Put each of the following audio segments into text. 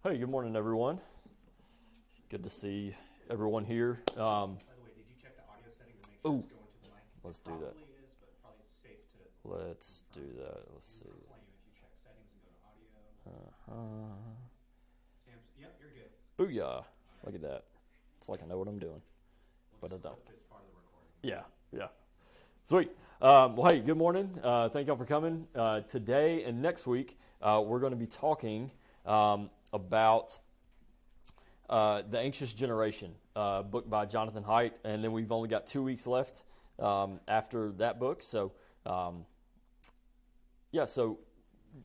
Hey, good morning, everyone. Good to see everyone here. By the way, did you check the audio settings to make sure it's going to the mic? Let's do that. Probably is, but probably safe to. Let's do that. Let's see. Complain if you check settings and go to audio. Sam's, yep, you're good. Booyah. Look at that. It's like I know what I'm doing, but I don't. This part of the recording. Yeah. Sweet. Well, hey, good morning. Thank y'all for coming. Today and next week, we're going to be talking about The Anxious Generation, book by Jonathan Haidt, and then we've only got 2 weeks left after that book. So,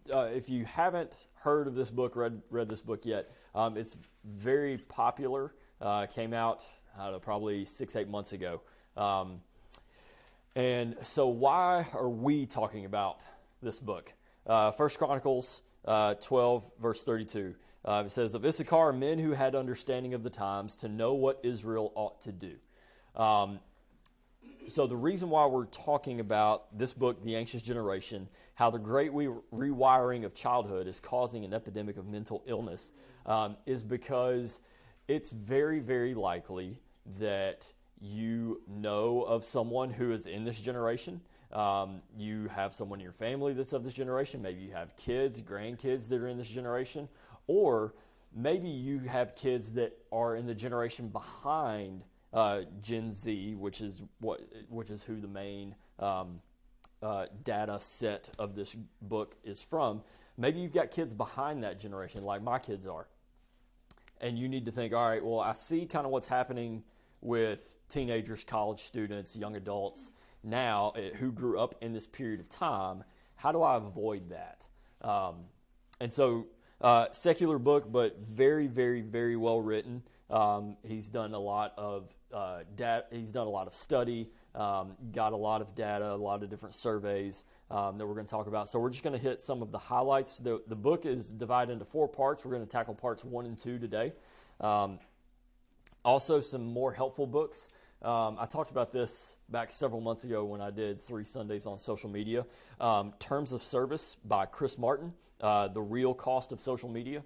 if you haven't heard of this book, read this book yet, it's very popular. Came out, I don't know, probably 6-8 months ago. And so why are we talking about this book? 1 Chronicles 12, verse 32. It says, of Issachar, men who had understanding of the times to know what Israel ought to do. So the reason why we're talking about this book, The Anxious Generation, how the great rewiring of childhood is causing an epidemic of mental illness, is because it's very, very likely that you know of someone who is in this generation. You have someone in your family that's of this generation. Maybe you have kids, grandkids that are in this generation. Or maybe you have kids that are in the generation behind Gen Z, which is who the main data set of this book is from. Maybe you've got kids behind that generation, like my kids are. And you need to think, all right, well, I see kind of what's happening with teenagers, college students, young adults now who grew up in this period of time. How do I avoid that? And so, secular book, but very, very, very well written. He's done a lot of He's done a lot of study. Got a lot of data, a lot of different surveys that we're going to talk about. So we're just going to hit some of the highlights. The book is divided into 4 parts. We're going to tackle parts 1 and 2 today. Also, some more helpful books. I talked about this back several months ago when I did 3 Sundays on social media. Terms of Service by Chris Martin, The Real Cost of Social Media.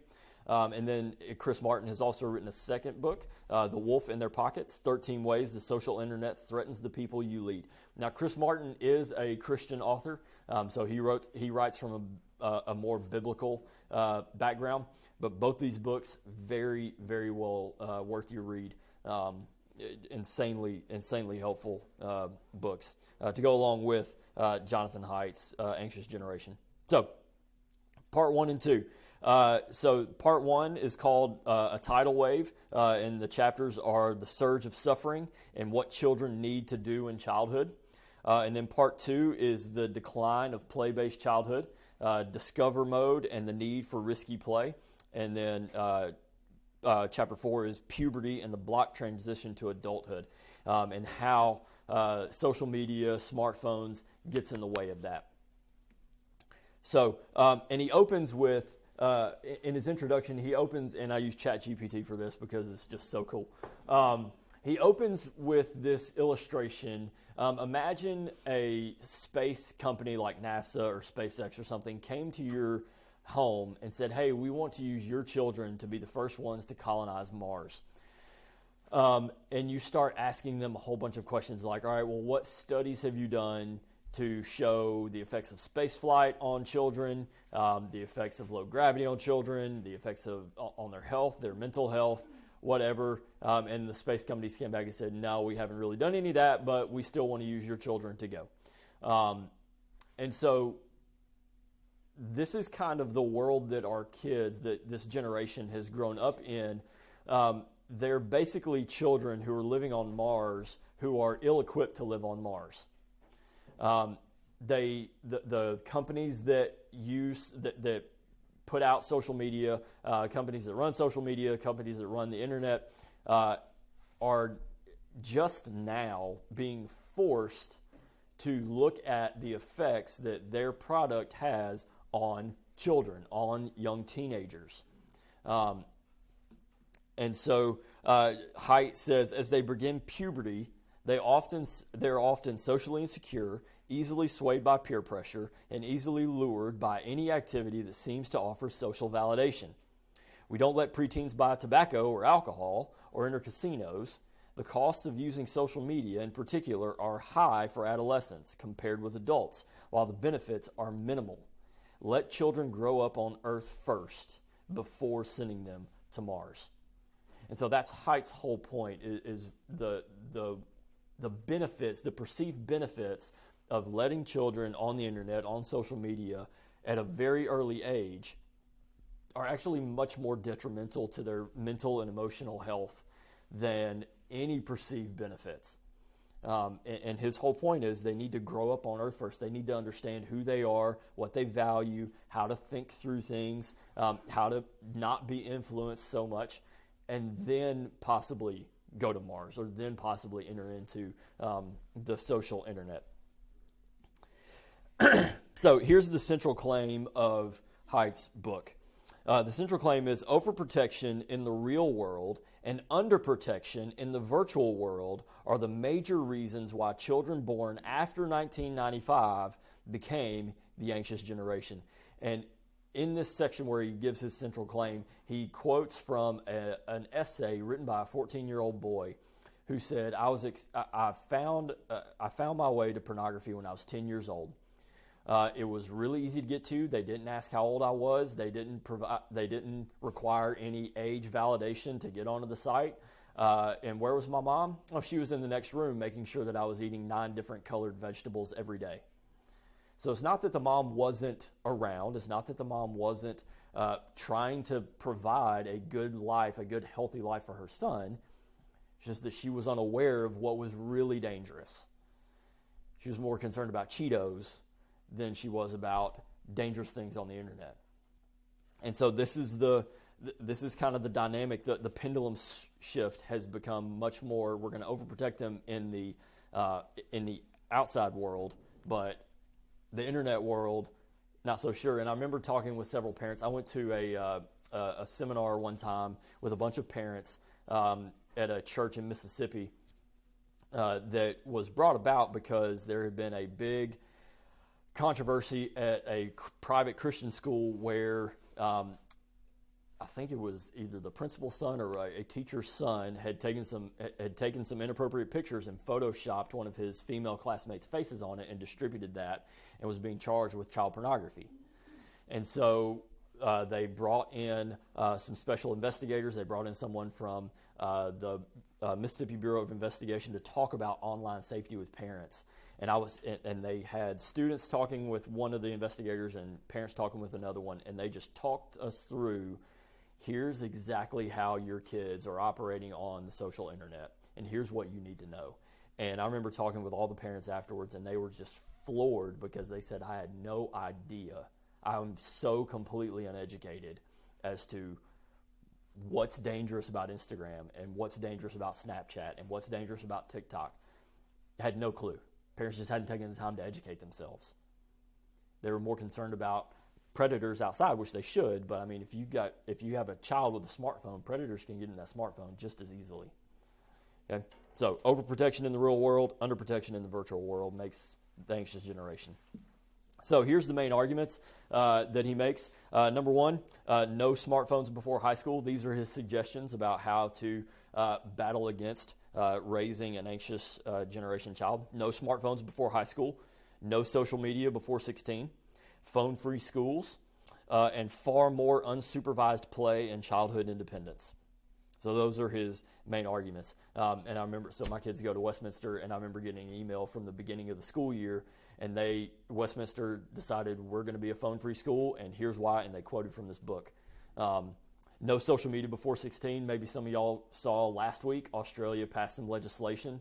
And then Chris Martin has also written a second book, The Wolf in Their Pockets, 13 Ways the Social Internet Threatens the People You Lead. Now, Chris Martin is a Christian author, so he writes from a more biblical background. But both these books, very, very well worth your read. Insanely helpful books to go along with Jonathan Haidt's Anxious Generation. So, part 1 and 2. So part 1 is called A Tidal Wave, and the chapters are the surge of suffering and what children need to do in childhood. And then part 2 is the decline of play-based childhood, discover mode and the need for risky play. And then chapter 4 is puberty and the block transition to adulthood, and how social media, smartphones gets in the way of that. So, and he opens with, in his introduction, he opens, and I use ChatGPT for this because it's just so cool. He opens with this illustration. Imagine a space company like NASA or SpaceX or something came to your home and said, hey, we want to use your children to be the first ones to colonize Mars. And you start asking them a whole bunch of questions like, all right, well, what studies have you done to show the effects of spaceflight on children, the effects of low gravity on children, the effects on their health, their mental health, whatever. And the space companies came back and said, no, we haven't really done any of that, but we still want to use your children to go. And so this is kind of the world that our kids, that this generation has grown up in. They're basically children who are living on Mars who are ill-equipped to live on Mars. The companies that put out social media, companies that run social media, companies that run the internet, are just now being forced to look at the effects that their product has on children, on young teenagers. And so Haidt says, as they begin puberty, they're often socially insecure, easily swayed by peer pressure, and easily lured by any activity that seems to offer social validation. We don't let preteens buy tobacco or alcohol or enter casinos. The costs of using social media in particular are high for adolescents compared with adults, while the benefits are minimal. Let children grow up on Earth first before sending them to Mars. And so that's Haidt's whole point, is the benefits, the perceived benefits of letting children on the internet, on social media, at a very early age are actually much more detrimental to their mental and emotional health than any perceived benefits. And his whole point is they need to grow up on Earth first. They need to understand who they are, what they value, how to think through things, how to not be influenced so much, and then possibly go to Mars, or then possibly enter into the social internet. So here's the central claim of Haidt's book. The central claim is overprotection in the real world and underprotection in the virtual world are the major reasons why children born after 1995 became the anxious generation. And in this section where he gives his central claim, he quotes from an essay written by a 14-year-old boy who said, I found my way to pornography when I was 10 years old. It was really easy to get to. They didn't ask how old I was. They didn't require any age validation to get onto the site. And where was my mom? Oh, she was in the next room making sure that I was eating 9 different colored vegetables every day. So it's not that the mom wasn't around. It's not that the mom wasn't trying to provide a good life, a good, healthy life for her son. It's just that she was unaware of what was really dangerous. She was more concerned about Cheetos than she was about dangerous things on the internet. And so this is kind of the dynamic. The pendulum shift has become much more, we're going to overprotect them in the outside world, but the internet world, not so sure. And I remember talking with several parents. I went to a seminar one time with a bunch of parents at a church in Mississippi that was brought about because there had been a big controversy at a private Christian school where I think it was either the principal's son or a teacher's son had taken some inappropriate pictures and photoshopped one of his female classmates' faces on it and distributed that and was being charged with child pornography. And so they brought in some special investigators. They brought in someone from the Mississippi Bureau of Investigation to talk about online safety with parents. And they had students talking with one of the investigators and parents talking with another one, and they just talked us through, here's exactly how your kids are operating on the social internet, and here's what you need to know. And I remember talking with all the parents afterwards, and they were just floored because they said, I had no idea. I'm so completely uneducated as to what's dangerous about Instagram and what's dangerous about Snapchat and what's dangerous about TikTok. I had no clue. Parents just hadn't taken the time to educate themselves. They were more concerned about predators outside, which they should, but I mean, if you have a child with a smartphone, predators can get in that smartphone just as easily. Okay? So overprotection in the real world, underprotection in the virtual world makes the anxious generation. So here's the main arguments that he makes. Number one, no smartphones before high school. These are his suggestions about how to battle against raising an anxious generation child. No smartphones before high school. No social media before 16. Phone-free schools. And far more unsupervised play and childhood independence. So those are his main arguments. And I remember, so my kids go to Westminster, and I remember getting an email from the beginning of the school year, and Westminster decided we're going to be a phone-free school, and here's why, and they quoted from this book. No social media before 16. Maybe some of y'all saw last week, Australia passed some legislation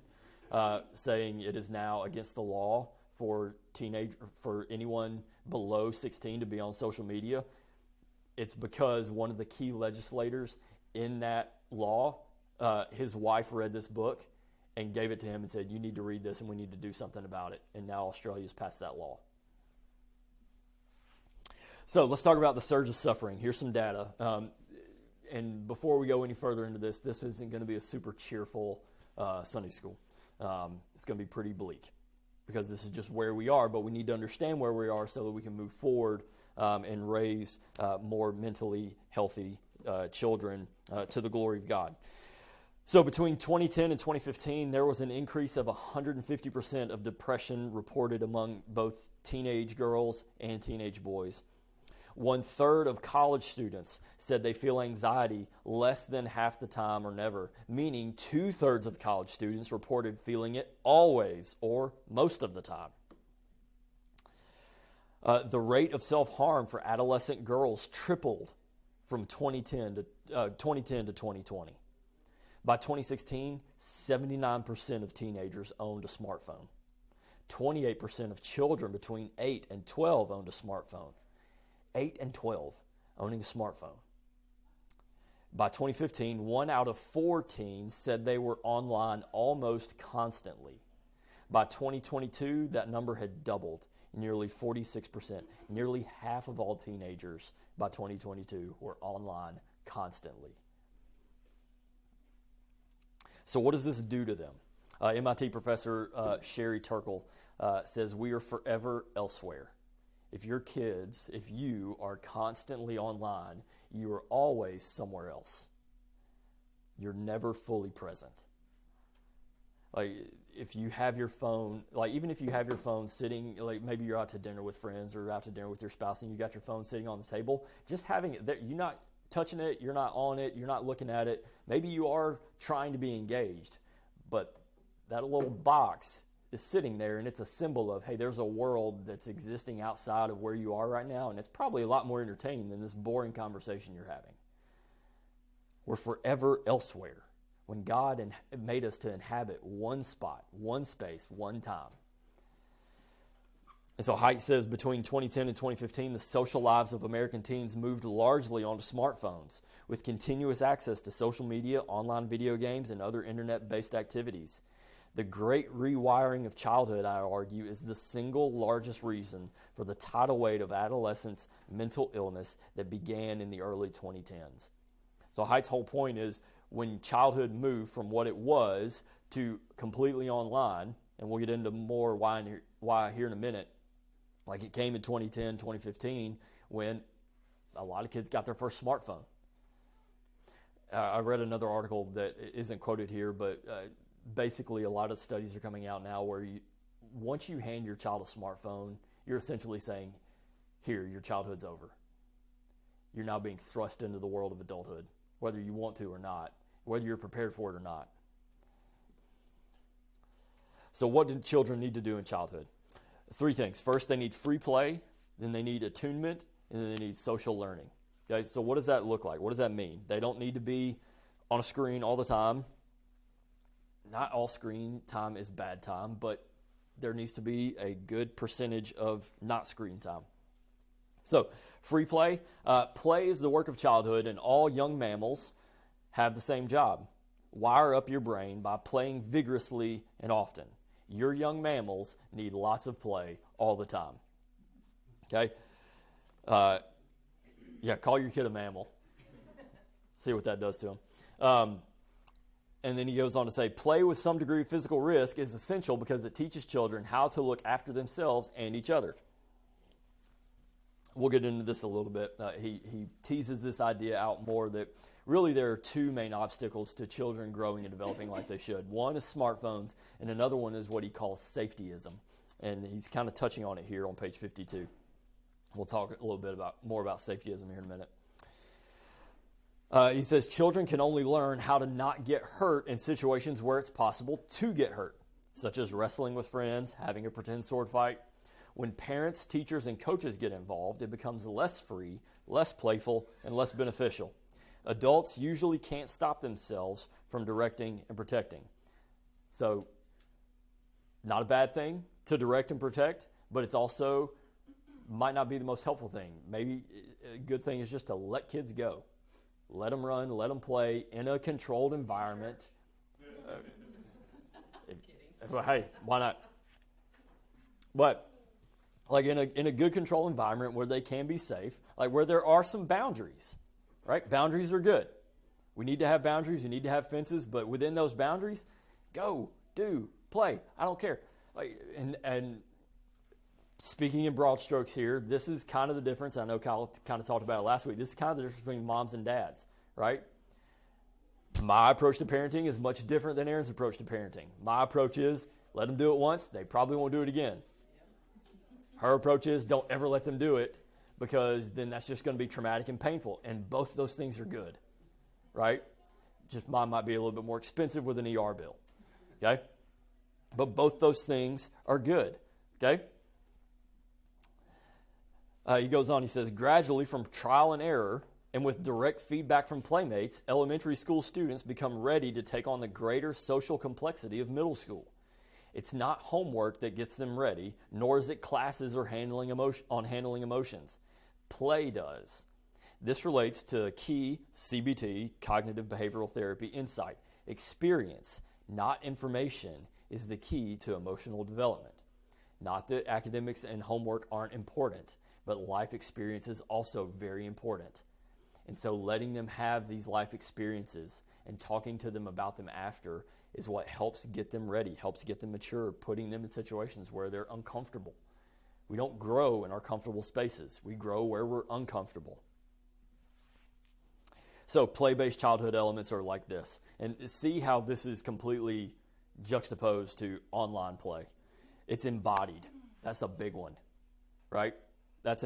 saying it is now against the law for anyone below 16 to be on social media. It's because one of the key legislators in that law, his wife read this book and gave it to him and said, you need to read this and we need to do something about it. And now Australia's passed that law. So let's talk about the surge of suffering. Here's some data. And before we go any further into this isn't going to be a super cheerful Sunday school. It's going to be pretty bleak because this is just where we are, but we need to understand where we are so that we can move forward and raise more mentally healthy children to the glory of God. So between 2010 and 2015, there was an increase of 150% of depression reported among both teenage girls and teenage boys. 1/3 of college students said they feel anxiety less than half the time or never, meaning 2/3 of college students reported feeling it always or most of the time. The rate of self-harm for adolescent girls tripled from 2010 to 2020. By 2016, 79% of teenagers owned a smartphone. 28% of children between 8 and 12 owned a smartphone. 8 and 12 owning a smartphone. By 2015, 1 out of 4 teens said they were online almost constantly. By 2022, that number had doubled, nearly 46%. Nearly half of all teenagers by 2022 were online constantly. So what does this do to them? MIT professor Sherry Turkle says, we are forever elsewhere. If you are constantly online, you are always somewhere else. You're never fully present. If you have your phone, even if you have your phone sitting, maybe you're out to dinner with friends or out to dinner with your spouse and you got your phone sitting on the table, just having it there, you're not touching it, you're not on it, you're not looking at it. Maybe you are trying to be engaged, but that little box is sitting there and it's a symbol of, hey, there's a world that's existing outside of where you are right now, and it's probably a lot more entertaining than this boring conversation you're having. We're forever elsewhere when God made us to inhabit one spot, one space, one time. And so Haidt says between 2010 and 2015, the social lives of American teens moved largely onto smartphones with continuous access to social media, online video games, and other internet-based activities. The great rewiring of childhood, I argue, is the single largest reason for the tidal wave of adolescence mental illness that began in the early 2010s. So Haidt's whole point is when childhood moved from what it was to completely online, and we'll get into more why here in a minute, like it came in 2010, 2015, when a lot of kids got their first smartphone. I read another article that isn't quoted here, but basically a lot of studies are coming out now where once you hand your child a smartphone, you're essentially saying, here, your childhood's over. You're now being thrust into the world of adulthood, whether you want to or not, whether you're prepared for it or not. So what do children need to do in childhood? 3 things. First, they need free play, then they need attunement, and then they need social learning. Okay, so what does that look like? What does that mean? They don't need to be on a screen all the time. Not all screen time is bad time, but there needs to be a good percentage of not screen time. So, free play. Play is the work of childhood, and all young mammals have the same job. Wire up your brain by playing vigorously and often. Your young mammals need lots of play all the time. Okay? Call your kid a mammal. See what that does to him. And then he goes on to say, play with some degree of physical risk is essential because it teaches children how to look after themselves and each other. We'll get into this a little bit. He teases this idea out more that really there are 2 main obstacles to children growing and developing like they should. One is smartphones, and another one is what he calls safetyism. And he's kind of touching on it here on page 52. We'll talk a little bit more about safetyism here in a minute. He says children can only learn how to not get hurt in situations where it's possible to get hurt, such as wrestling with friends, having a pretend sword fight. When parents, teachers, and coaches get involved, it becomes less free, less playful, and less beneficial. Adults usually can't stop themselves from directing and protecting. So, not a bad thing to direct and protect, but it's also might not be the most helpful thing. Maybe a good thing is just to let kids go. Let them run, let them play in a controlled environment. Hey, why not? But like in a good controlled environment where they can be safe, like where there are some boundaries, right? Boundaries are good. We need to have boundaries. We need to have fences, but within those boundaries, go, do, play. I don't care. Like and speaking in broad strokes here, this is kind of the difference. I know Kyle kind of talked about it last week. This is kind of the difference between moms and dads. right? My approach to parenting is much different than Aaron's approach to parenting. My approach is let them do it once. They probably won't do it again. Her approach is don't ever let them do it because then that's just going to be traumatic and painful. And both those things are good, right? Just mine might be a little bit more expensive with an ER bill, okay? But both those things are good, okay? He goes on, he says, gradually from trial and error and with direct feedback from playmates, elementary school students become ready to take on the greater social complexity of middle school. It's not homework that gets them ready, nor is it classes or handling emotions. Play does. This relates to key CBT, cognitive behavioral therapy, insight. Experience, not information, is the key to emotional development. Not that academics and homework aren't important, but life experience is also very important. And so letting them have these life experiences and talking to them about them after is what helps get them ready, helps get them mature, putting them in situations where they're uncomfortable. We don't grow in our comfortable spaces. We grow where we're uncomfortable. So play-based childhood elements are like this. And see how this is completely juxtaposed to online play. It's embodied. That's a big one, right? That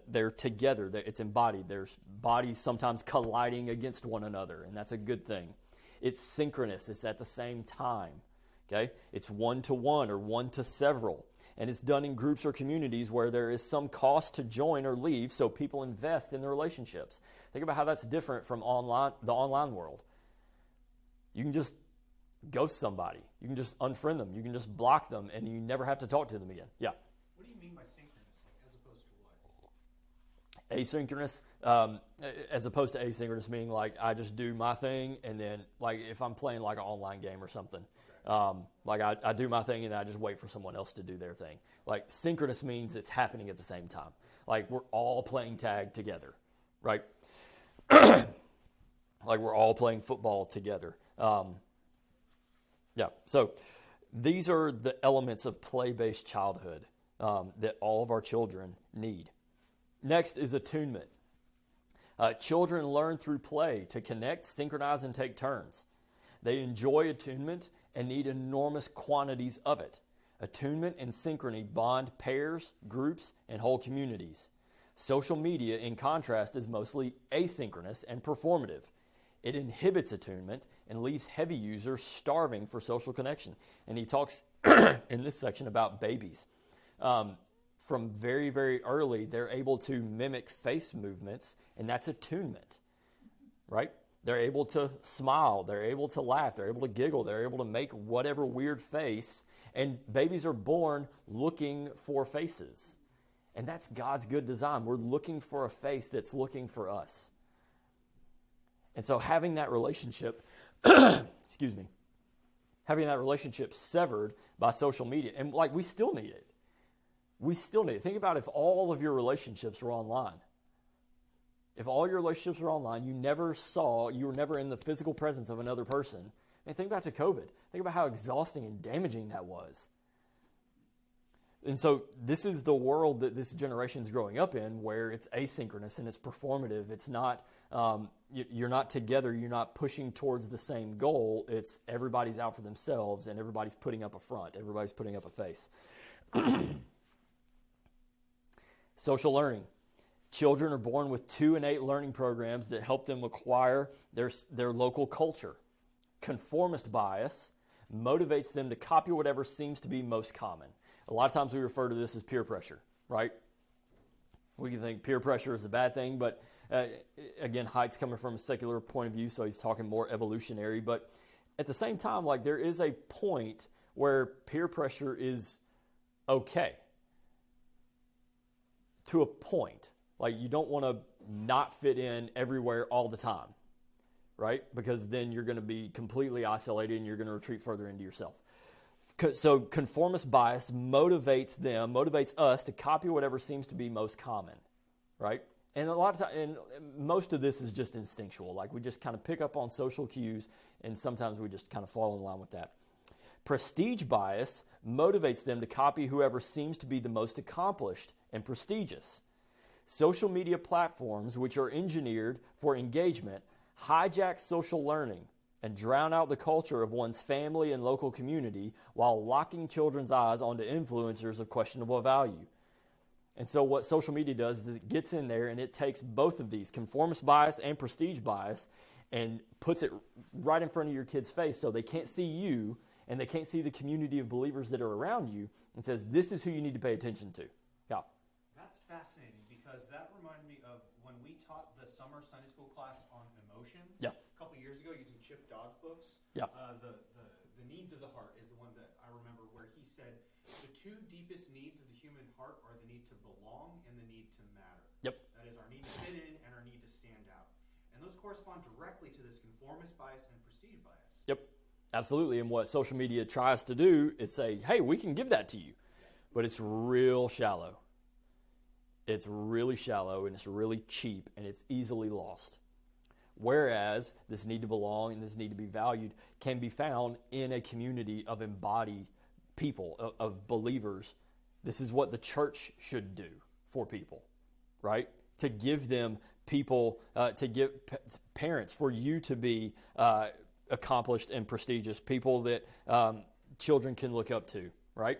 they're together. That it's embodied. There's bodies sometimes colliding against one another, and that's a good thing. It's synchronous. It's at the same time. Okay? It's one-to-one or one-to-several. And it's done in groups or communities where there is some cost to join or leave, so people invest in their relationships. Think about how that's different from the online world. You can just ghost somebody. You can just unfriend them. You can just block them, and you never have to talk to them again. Yeah? What do you mean by synchronous, as opposed to what? Asynchronous, as opposed to asynchronous, meaning like I just do my thing, and then like if I'm playing like an online game or something, like I do my thing and I just wait for someone else to do their thing. Like synchronous means it's happening at the same time. Like we're all playing tag together, right? Like we're all playing football together. Yeah, so these are the elements of play-based childhood that all of our children need. Next is attunement. Children learn through play to connect, synchronize, and take turns. They enjoy attunement and need enormous quantities of it. Attunement and synchrony bond pairs, groups, and whole communities. Social media, in contrast, is mostly asynchronous and performative. It inhibits attunement and leaves heavy users starving for social connection. And he talks in this section about babies. From very, very early, they're able to mimic face movements, and that's attunement, right? They're able to smile, they're able to laugh, they're able to giggle, they're able to make whatever weird face, and babies are born looking for faces. And that's God's good design. We're looking for a face that's looking for us. And so having that relationship, having that relationship severed by social media, and like we still need it. We still need it. Think about if all of your relationships were online. If all your relationships were online, you were never in the physical presence of another person. And think back to COVID. Think about how exhausting and damaging that was. And so this is the world that this generation is growing up in, where it's asynchronous and it's performative. It's not, you're not together. You're not pushing towards the same goal. It's everybody's out for themselves and everybody's putting up a front. Everybody's putting up a face. Social learning. Children are born with 2 innate learning programs that help them acquire their local culture. Conformist bias motivates them to copy whatever seems to be most common. A lot of times we refer to this as peer pressure, right? We can think peer pressure is a bad thing, but again, Haidt's coming from a secular point of view, so he's talking more evolutionary. But at the same time, like there is a point where peer pressure is okay. To a point. Like you don't want to not fit in everywhere all the time, right? Because then you're going to be completely isolated and you're going to retreat further into yourself. So conformist bias motivates us to copy whatever seems to be most common, right? And a lot of times, and most of this is just instinctual. Like we just kind of pick up on social cues, and sometimes we just kind of fall in line with that. Prestige bias motivates them to copy whoever seems to be the most accomplished and prestigious. Social media platforms, which are engineered for engagement, hijack social learning and drown out the culture of one's family and local community while locking children's eyes onto influencers of questionable value. And so what social media does is it gets in there and it takes both of these, conformist bias and prestige bias, and puts it right in front of your kid's face so they can't see you and they can't see the community of believers that are around you, and says, this is who you need to pay attention to. Yeah. That's fascinating, because that reminded me of when we taught the summer Sunday school class on emotions a couple years ago using Chip Dogg's books. Yeah. The needs of the heart is the one that I remember, where he said the two deepest needs of the human heart are the need to belong and the need to matter. Yep. That is our need to fit in and our need to stand out. And those correspond directly to this conformist bias and prestige bias. Yep, absolutely. And what social media tries to do is say, hey, we can give that to you. But it's real shallow. It's really shallow, and it's really cheap, and it's easily lost. Whereas this need to belong and this need to be valued can be found in a community of embodied people, of believers. This is what the church should do for people, right? To give them people, to give parents, for you to be accomplished and prestigious, people that children can look up to, right?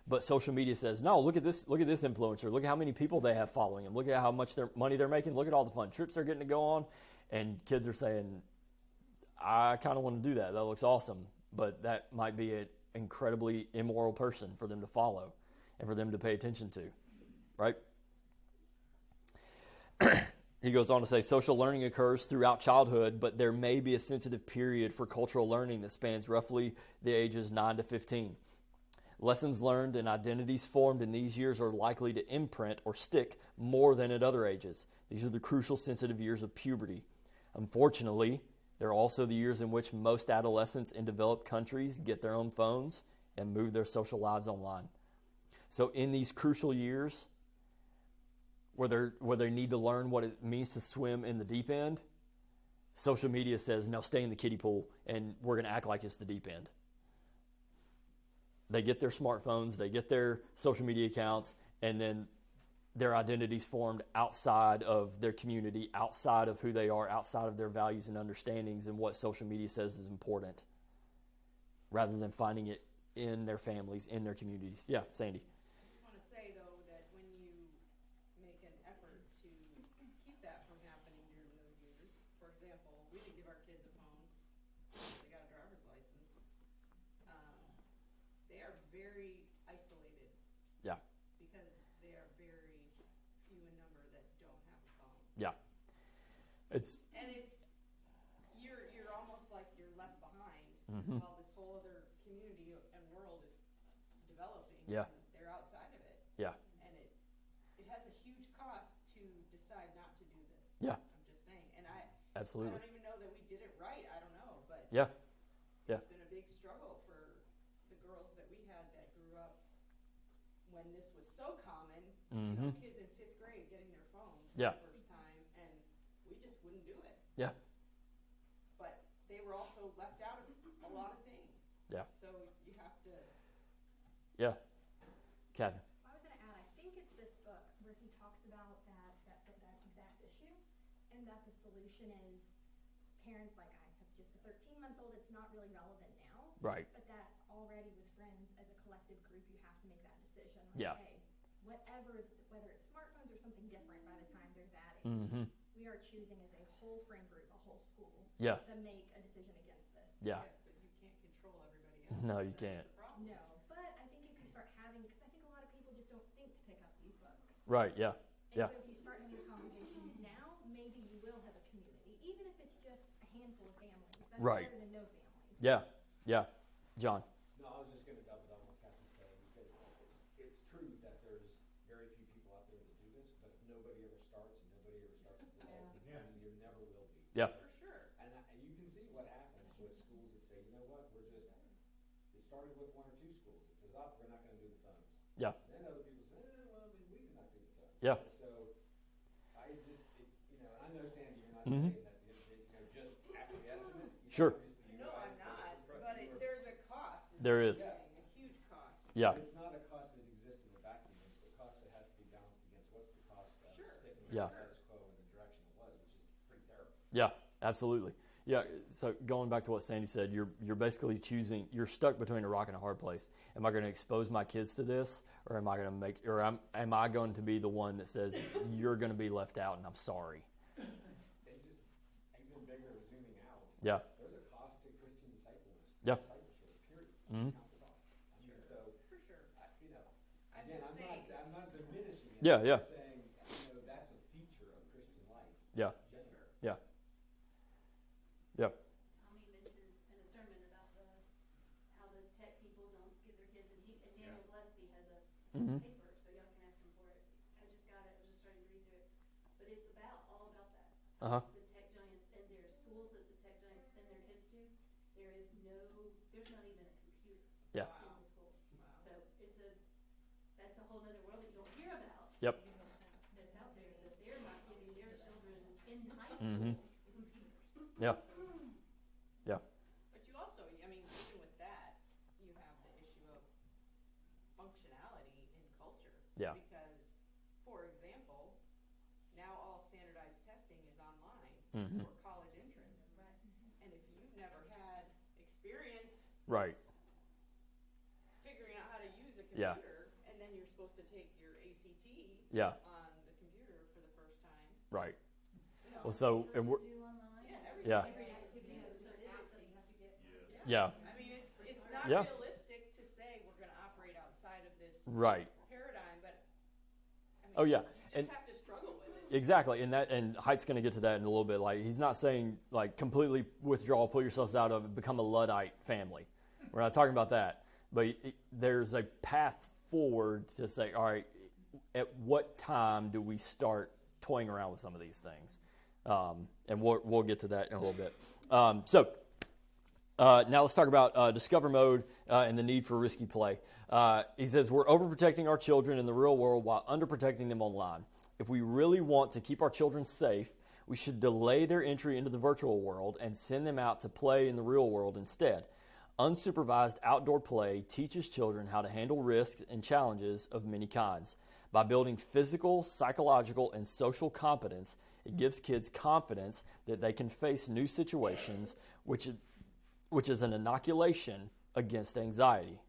But social media says, no, look at this influencer. Look at how many people they have following them. Look at how much money they're making. Look at all the fun trips they're getting to go on. And kids are saying, I kind of want to do that. That looks awesome. But that might be an incredibly immoral person for them to follow and for them to pay attention to, right? He goes on to say, social learning occurs throughout childhood, but there may be a sensitive period for cultural learning that spans roughly the ages 9 to 15. Lessons learned and identities formed in these years are likely to imprint or stick more than at other ages. These are the crucial sensitive years of puberty. Unfortunately, they're also the years in which most adolescents in developed countries get their own phones and move their social lives online. So in these crucial years, where they need to learn what it means to swim in the deep end, social media says, no, stay in the kiddie pool, and we're going to act like it's the deep end. They get their smartphones, they get their social media accounts, and then their identities formed outside of their community, outside of who they are, outside of their values and understandings and what social media says is important, rather than finding it in their families, in their communities. Yeah, Sandy. I just want to say, though, that when you make an effort to keep that from happening during those years, for example, we didn't give our kids a phone until they got a driver's license. They are very isolated. Yeah. Because they are very few in number that don't have a phone. Yeah. You're almost like you're left behind while this whole other community and world is developing. Yeah. And they're outside of it. Yeah. And it has a huge cost to decide not to do this. Yeah. I'm just saying. And Absolutely. I don't even know that we did it right. I don't know. But Yeah. Yeah. it's been a big struggle for the girls that we had that grew up when this was so common. Mm-hmm. Kids in 5th grade getting their phones for Yeah. the first time, and we just wouldn't do it. Yeah. But they were also left out of a lot of things. Yeah. So you have to. Yeah. Catherine. I was going to add, I think it's this book where he talks about that exact issue, and that the solution is parents, like I have just a 13-month-old, it's not really relevant now. Right. But that already with friends as a collective group, you have to make that decision. Like, Yeah. hey, whether it's smartphones or something different by the time they're that age, Mm-hmm. we are choosing as a whole friend group, a whole school, Yeah. to make a decision against this. Yeah. But you can't control everybody else. No, you That's can't. the problem. No, but I think if you start having, because I think a lot of people just don't think to pick up these books. Right. Yeah. And Yeah. so if you start having conversations now, maybe you will have a community, even if it's just a handful of families. That's Right. better than no families. Yeah. Yeah. John. No, I was just going to double down what Catherine's saying, because it's true that there's very few people out there that do this, but if nobody ever starts and nobody ever starts to develop, Yeah. then you never will be. Yeah. For sure. And you can see what happens with schools that say, you know what, it started with 1 or 2 schools. It says, oh, we're not going to do the phones. Yeah. And then other people say, well, maybe we can not do the phones. Yeah. So I just, I know, Sandy, you're not Mhm. saying that, just acquiescing it. Sure. Obviously, No, I'm not. But there's a cost. There is. A huge cost. Yeah. It's not a cost that exists in the vacuum. It's a cost that has to be balanced against what's the cost of Sure. sticking with Yeah. the status quo in the direction it was, which is pretty terrible. Yeah, absolutely. Yeah, so going back to what Sandy said, you're basically choosing. You're stuck between a rock and a hard place. Am I going to expose my kids to this, or am I going to am I going to be the one that says you're going to be left out and I'm sorry? And just even bigger, zooming out. Yeah. There's a cost to Christian discipleship. Yeah. Period. Mm-hmm. Count it off. I mean, so For sure. I'm again, just saying. I'm not diminishing it. Yeah, I'm yeah. just saying, that's a feature of Christian life. Yeah. Gender. Yeah. Yeah. Tommy mentioned in a sermon about how the tech people don't give their kids, and Daniel Gillespie has a Mm-hmm. paper, so y'all can ask him for it. I just got it. I was just starting to read through it, but it's all about that. Uh-huh. The tech giants and their schools that the tech giants send their kids to. There's not even a computer Yeah. in the school. So that's a whole other world that you don't hear about. Yep. That's out there that they're not giving their children in high school Mm-hmm. computers. Yeah. Yeah. But you also, I mean, even with that, you have the issue of functionality in culture. Yeah. Because, for example, now all standardized testing is online Mm-hmm. for college entrance. Right. And if you've never had experience Right. figuring out how to use a Yeah. computer, and then you're supposed to take your ACT Yeah. on the computer for the first time. Right. Well, so and we're Do online. Yeah, yeah. Every activity has an app that you have to get. Yeah. I mean, it's not Yeah. realistic to say we're going to operate outside of this Right. paradigm, but I mean, Oh, yeah. you just And have to struggle with it. exactly, and Haidt's going to get to that in a little bit. Like he's not saying like completely withdraw, pull yourselves out of it, become a Luddite family. We're not talking about that. But there's a path forward to say, all right, at what time do we start toying around with some of these things? And we'll get to that in a little bit. So now let's talk about discover mode and the need for risky play. He says we're overprotecting our children in the real world while underprotecting them online. If we really want to keep our children safe, we should delay their entry into the virtual world and send them out to play in the real world instead. Unsupervised outdoor play teaches children how to handle risks and challenges of many kinds. By building physical, psychological, and social competence, it gives kids confidence that they can face new situations, which is an inoculation against anxiety.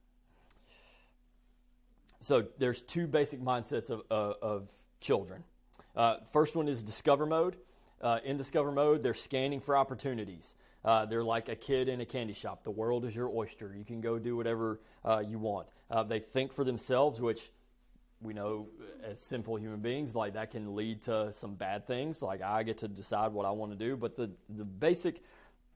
So there's two basic mindsets of children. First one is discover mode. In discover mode, they're scanning for opportunities. They're like a kid in a candy shop. The world is your oyster. You can go do whatever you want. They think for themselves, which we know as sinful human beings, like that can lead to some bad things. Like I get to decide what I want to do. But the basic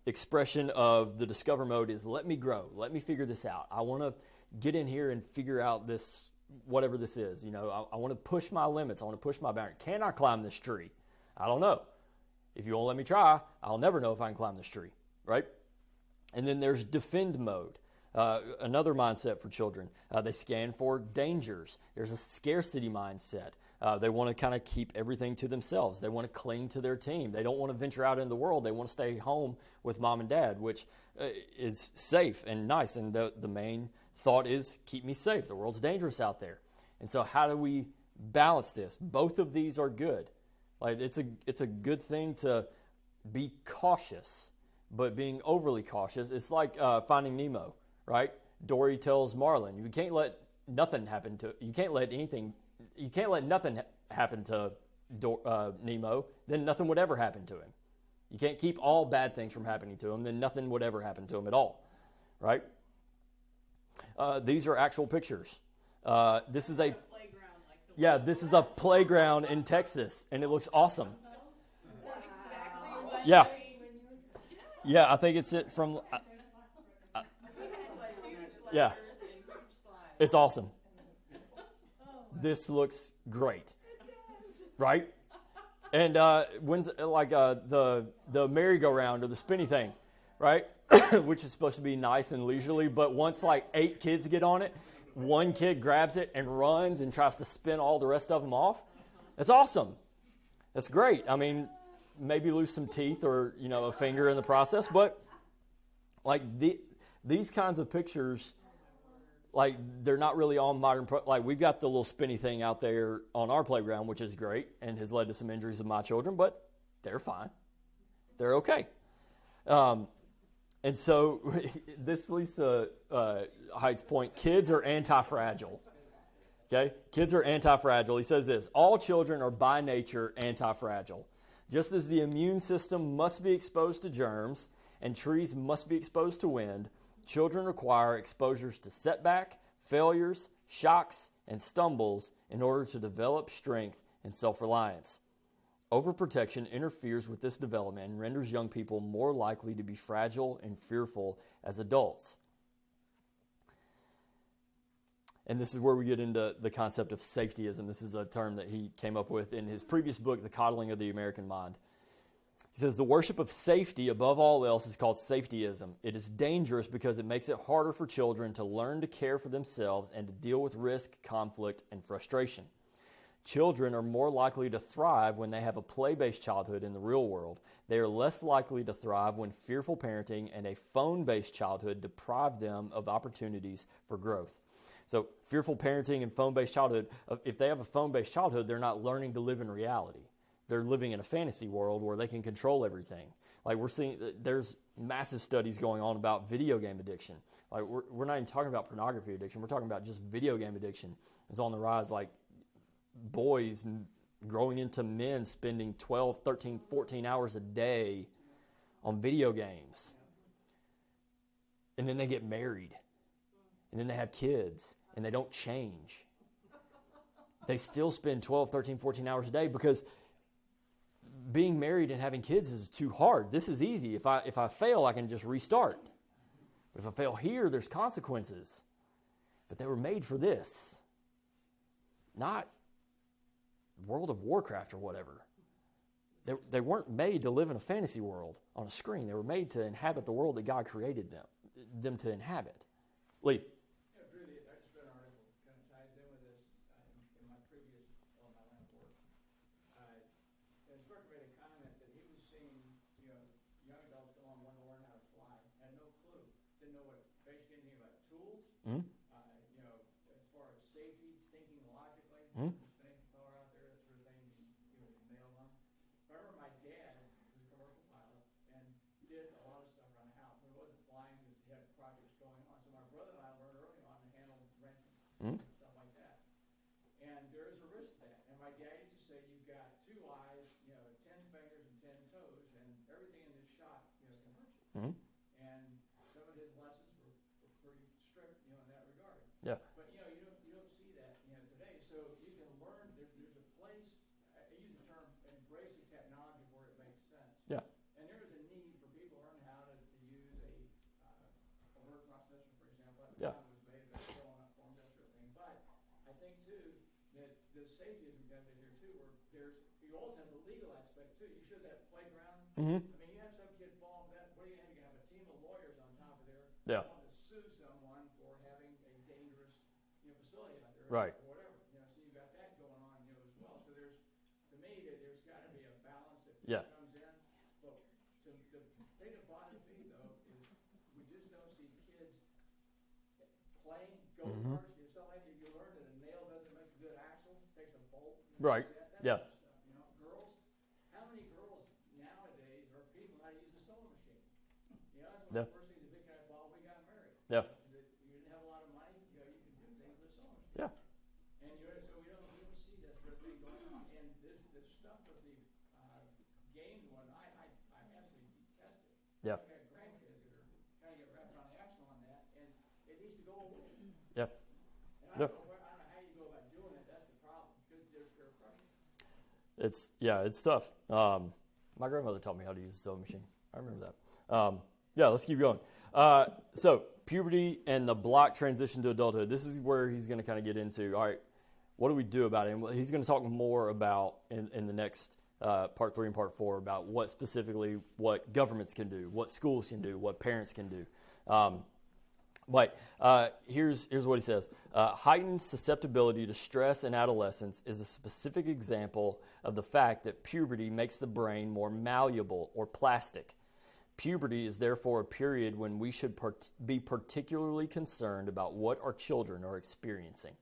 expression of the discover mode is let me grow. Let me figure this out. I want to get in here and figure out this, whatever this is. You know, I want to push my limits. I want to push my boundary. Can I climb this tree? I don't know. If you won't let me try, I'll never know if I can climb this tree, right? And then there's defend mode, another mindset for children. They scan for dangers. There's a scarcity mindset. They want to kind of keep everything to themselves. They want to cling to their team. They don't want to venture out in the world. They want to stay home with mom and dad, which is safe and nice. And the main thought is keep me safe. The world's dangerous out there. And so how do we balance this? Both of these are good. Like it's a good thing to be cautious, but being overly cautious, it's like Finding Nemo, right? Dory tells Marlin, you can't let nothing happen to Nemo, then nothing would ever happen to him. You can't keep all bad things from happening to him, then nothing would ever happen to him at all, right? These are actual pictures. This is a Playground like the Yeah, this is a playground in Texas, and it looks awesome. Yeah. Yeah, I think it's it from... yeah. It's awesome. This looks great. Right? And when's like the merry-go-round or the spinny thing, right? Which is supposed to be nice and leisurely, but once like 8 kids get on it, one kid grabs it and runs and tries to spin all the rest of them off. That's awesome. That's great. I mean, maybe lose some teeth or, a finger in the process, but like these kinds of pictures, like they're not really all modern. Like we've got the little spinny thing out there on our playground, which is great and has led to some injuries of my children, but they're fine. they're okay. And so this leads to Haidt's point, kids are anti-fragile. Okay? Kids are anti-fragile. He says this, all children are by nature anti-fragile. Just as the immune system must be exposed to germs and trees must be exposed to wind, children require exposures to setback, failures, shocks, and stumbles in order to develop strength and self-reliance. Overprotection interferes with this development and renders young people more likely to be fragile and fearful as adults. And this is where we get into the concept of safetyism. This is a term that he came up with in his previous book, The Coddling of the American Mind. He says, the worship of safety above all else is called safetyism. It is dangerous because it makes it harder for children to learn to care for themselves and to deal with risk, conflict, and frustration. Children are more likely to thrive when they have a play-based childhood in the real world. They are less likely to thrive when fearful parenting and a phone-based childhood deprive them of opportunities for growth. So fearful parenting and phone-based childhood, if they have a phone-based childhood, they're not learning to live in reality. They're living in a fantasy world where they can control everything. Like we're seeing, there's massive studies going on about video game addiction. Like we're not even talking about pornography addiction. We're talking about just video game addiction is on the rise. Like boys growing into men spending 12, 13, 14 hours a day on video games. And then they get married. And then they have kids. And they don't change. They still spend 12, 13, 14 hours a day because being married and having kids is too hard. This is easy. If I fail, I can just restart. But if I fail here, there's consequences. But they were made for this. Not World of Warcraft or whatever. They weren't made to live in a fantasy world on a screen. They were made to inhabit the world that God created them to inhabit. Lee. Mm-hmm. As far as safety, thinking logically, mm-hmm. power out there, that sort of thing, nailed on. I remember my dad, who was a commercial pilot, and did a lot of stuff around the house. When he wasn't flying, he had projects going on. So my brother and I learned early on to handle wrenches, mm-hmm. stuff like that. And there is a risk to that. And my dad used to say, you've got 2 eyes, 10 fingers and 10 toes, and everything in this shot, can hurt you. Mm-hmm. And some of his lessons were pretty strict, in that regard. Yeah. But you don't see that today. So you can learn. There's a place. I use the term embracing technology where it makes sense. Yeah. And there is a need for people to learn how to use a word processor, for example. Yeah. Was made about filling up forms, that sort of thing. But I think too that the safety is embedded here too, where you also have the legal aspect too. You should have that playground. Mm-hmm. I mean, you have some kid fall into that. What do you have? You have a team of lawyers on top of there. Yeah. Sue someone for having a dangerous facility out there, right. or whatever. So you've got that going on, as well. So there's got to be a balance that comes in. But the thing about it, though, is we just don't see kids playing mm-hmm. go-karts. Something like you learn that a nail doesn't make a good axle. It takes a bolt. Right. That yeah. Kind of stuff, girls. How many girls nowadays or people know how to use a sewing machine? That's one of the first things the big guy bought when we got married. Yeah. You didn't have a lot of money. You can do things with a sewing machine. Yeah. And so we don't see that sort of thing going on. And this stuff with the game one, I absolutely detest it. Yeah. I've got grandkids that are kind of get wrapped on the axle on that, and it needs to go away. Yeah. And I don't know how you go about doing it. That's the problem because there's peer pressure. It's tough. My grandmother taught me how to use a sewing machine. I remember that. Let's keep going. So puberty and the block transition to adulthood. This is where he's going to kind of get into, all right, what do we do about it? And he's going to talk more about in the next part 3 and part 4 about what specifically what governments can do, what schools can do, what parents can do. But here's what he says. Heightened susceptibility to stress in adolescence is a specific example of the fact that puberty makes the brain more malleable or plastic. Puberty is therefore a period when we should be particularly concerned about what our children are experiencing.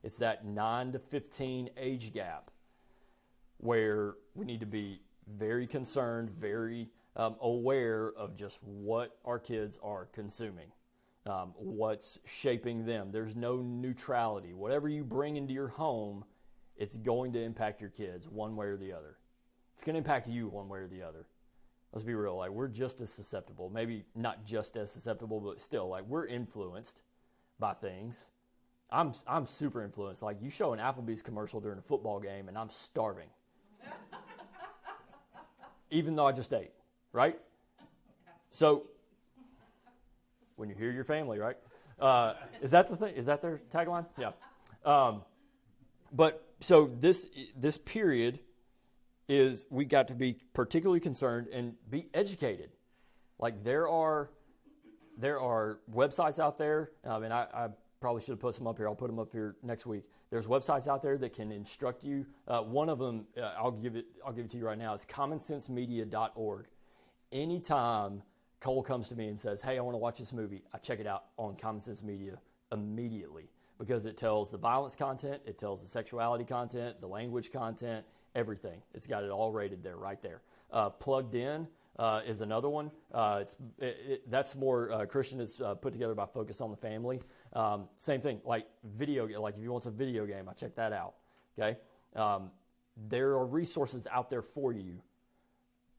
It's that 9 to 15 age gap where we need to be very concerned, very aware of just what our kids are consuming, what's shaping them. There's no neutrality. Whatever you bring into your home, it's going to impact your kids one way or the other. It's going to impact you one way or the other. Let's be real. Like, we're just as susceptible. Maybe not just as susceptible, but still, like, we're influenced by things. I'm super influenced. Like, you show an Applebee's commercial during a football game, and I'm starving. Even though I just ate, right? So, when you hear your family, right? Is that the thing? Is that their tagline? Yeah. But so this period is, we got to be particularly concerned and be educated. Like, there are websites out there, and I probably should have put some up here. I'll put them up here next week. There's websites out there that can instruct you. One of them, I'll give it to you right now, is commonsensemedia.org. Anytime Cole comes to me and says, hey, I want to watch this movie, I check it out on Common Sense Media immediately, because it tells the violence content, it tells the sexuality content, the language content, everything. It's got it all rated there, right there. Plugged In is another one. That's more Christian. It's put together by Focus on the Family. Same thing, like if you want some video game, I check that out. Okay, there are resources out there for you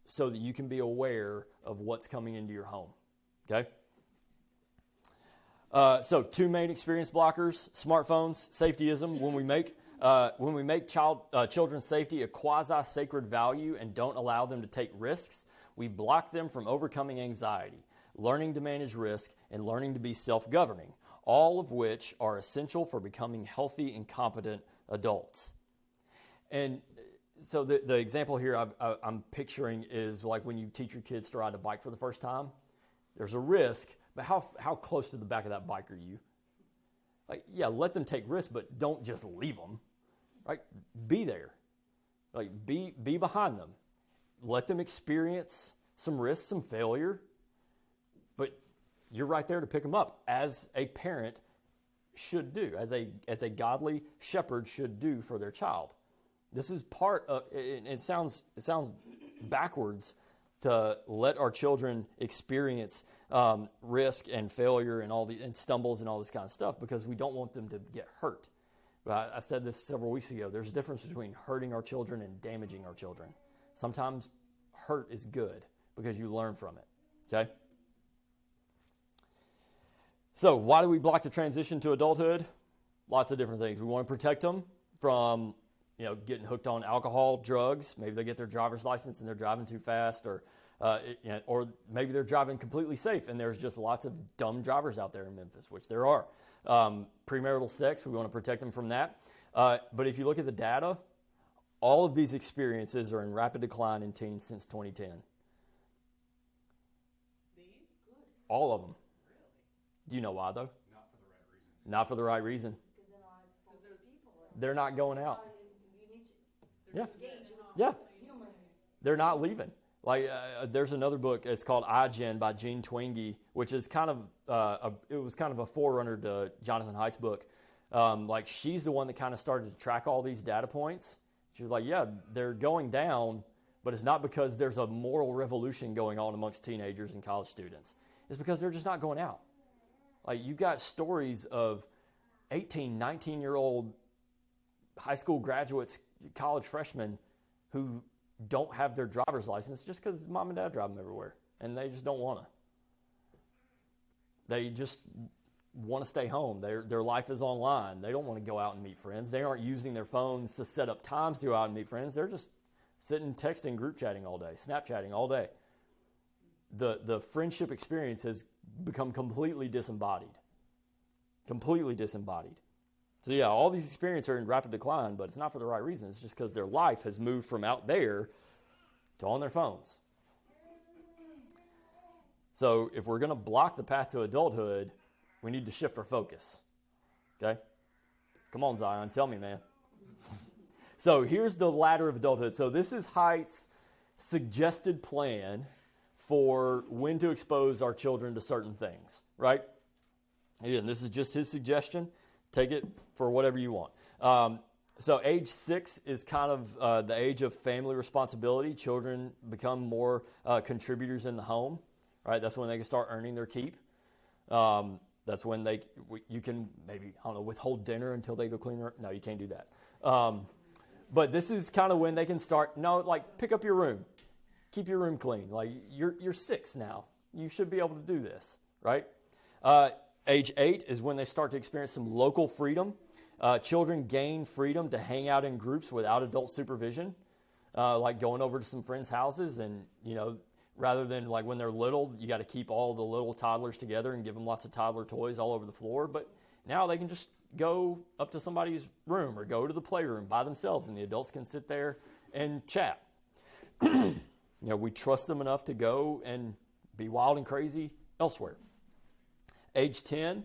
so that you can be aware of what's coming into your home. Okay. So 2 main experience blockers: smartphones, safetyism. When we make children's safety a quasi-sacred value and don't allow them to take risks, we block them from overcoming anxiety, learning to manage risk, and learning to be self-governing, all of which are essential for becoming healthy and competent adults. And so the example here I'm picturing is like when you teach your kids to ride a bike for the first time. There's a risk, but how close to the back of that bike are you? Like, yeah, let them take risks, but don't just leave them. Right? Be there. Like, be behind them. Let them experience some risk, some failure, but you're right there to pick them up, as a parent should do, as a godly shepherd should do for their child. This is part of it. It sounds backwards to let our children experience risk and failure and stumbles and all this kind of stuff, because we don't want them to get hurt. But I said this several weeks ago. There's a difference between hurting our children and damaging our children. Sometimes hurt is good because you learn from it. Okay? So why do we block the transition to adulthood? Lots of different things. We want to protect them from getting hooked on alcohol, drugs. Maybe they get their driver's license and they're driving too fast, or maybe they're driving completely safe and there's just lots of dumb drivers out there in Memphis, which there are. Premarital sex, we want to protect them from that. But if you look at the data, all of these experiences are in rapid decline in teens since 2010. All of them. Do you know why, though? Not for the right reason. They're not going out. Yeah. They're not leaving. Like, there's another book. It's called iGen by Jean Twenge, which is kind of it was kind of a forerunner to Jonathan Haidt's book. Like, she's the one that kind of started to track all these data points. She was like, yeah, they're going down, but it's not because there's a moral revolution going on amongst teenagers and college students. It's because they're just not going out. Like, you got stories of 18, 19-year-old high school graduates, college freshmen who don't have their driver's license just because mom and dad drive them everywhere, and they just don't want to. They just want to stay home. Their life is online. They don't want to go out and meet friends. They aren't using their phones to set up times to go out and meet friends. They're just sitting, texting, group chatting all day, Snapchatting all day. The friendship experience has become completely disembodied. Completely disembodied. So yeah, all these experiences are in rapid decline, but it's not for the right reason. It's just because their life has moved from out there to on their phones. So if we're going to block the path to adulthood, we need to shift our focus. Okay? Come on, Zion, tell me, man. So here's the ladder of adulthood. So this is Haidt's suggested plan for when to expose our children to certain things, right? Again, this is just his suggestion. Take it for whatever you want. So age 6 is kind of the age of family responsibility. Children become more contributors in the home, right? That's when they can start earning their keep. That's when you can maybe, I don't know, withhold dinner until they go clean their, no, you can't do that. But this is kind of when they can start, pick up your room. Keep your room clean. Like, you're 6 now. You should be able to do this, right? Age 8 is when they start to experience some local freedom. Children gain freedom to hang out in groups without adult supervision, like going over to some friends' houses and, rather than like when they're little, you got to keep all the little toddlers together and give them lots of toddler toys all over the floor. But now they can just go up to somebody's room or go to the playroom by themselves, and the adults can sit there and chat. We trust them enough to go and be wild and crazy elsewhere. Age 10